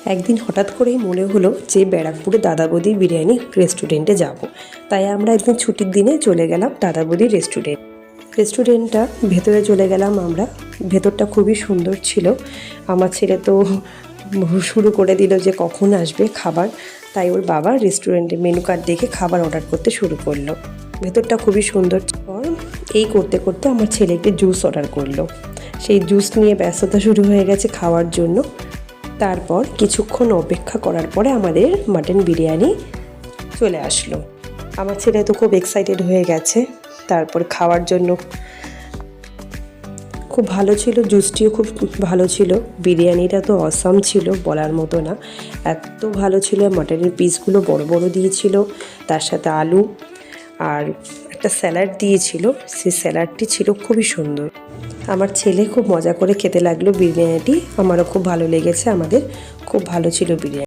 একদিন হঠাৎ করেই মনে হলো যে ব্যারাকপুরে দাদা বৌদি বিরিয়ানি রেস্টুরেন্টে যাব। তাই আমরা একদিন ছুটির দিনে চলে গেলাম দাদা বৌদি রেস্টুরেন্টটা ভেতরে চলে গেলাম আমরা। ভেতরটা খুবই সুন্দর ছিল। আমার ছেলে তো শুরু করে দিল যে কখন আসবে খাবার, তাই ওর বাবা রেস্টুরেন্টে মেনু কার্ড দেখে খাবার অর্ডার করতে শুরু করলো। ভেতরটা খুবই সুন্দর। এই করতে করতে আমার ছেলেকে জুস অর্ডার করলো। সেই জুস নিয়ে ব্যস্ততা শুরু হয়ে গেছে খাওয়ার জন্য। তারপর কিছুক্ষণ অপেক্ষা করার পরে আমাদের মাটন বিরিয়ানি চলে আসলো। আমার ছেলে তো খুব এক্সাইটেড হয়ে গেছে। তারপর খাওয়ার জন্য খুব ভালো ছিল, জুসটিও খুব ভালো ছিল, বিরিয়ানিটা তো অসাম ছিল, বলার মতো না, এত ভালো ছিল। মাটনের পিসগুলো বড় বড় দিয়েছিল, তার সাথে আলু আর একটা স্যালাড দিয়েছিল। সেই স্যালাডটি ছিল খুবই সুন্দর। আমার ছেলে খুব মজা করে খেতে লাগলো বিরিয়ানিটি। আমারও খুব ভালো লেগেছে। আমাদের খুব ভালো ছিল বিরিয়ানি।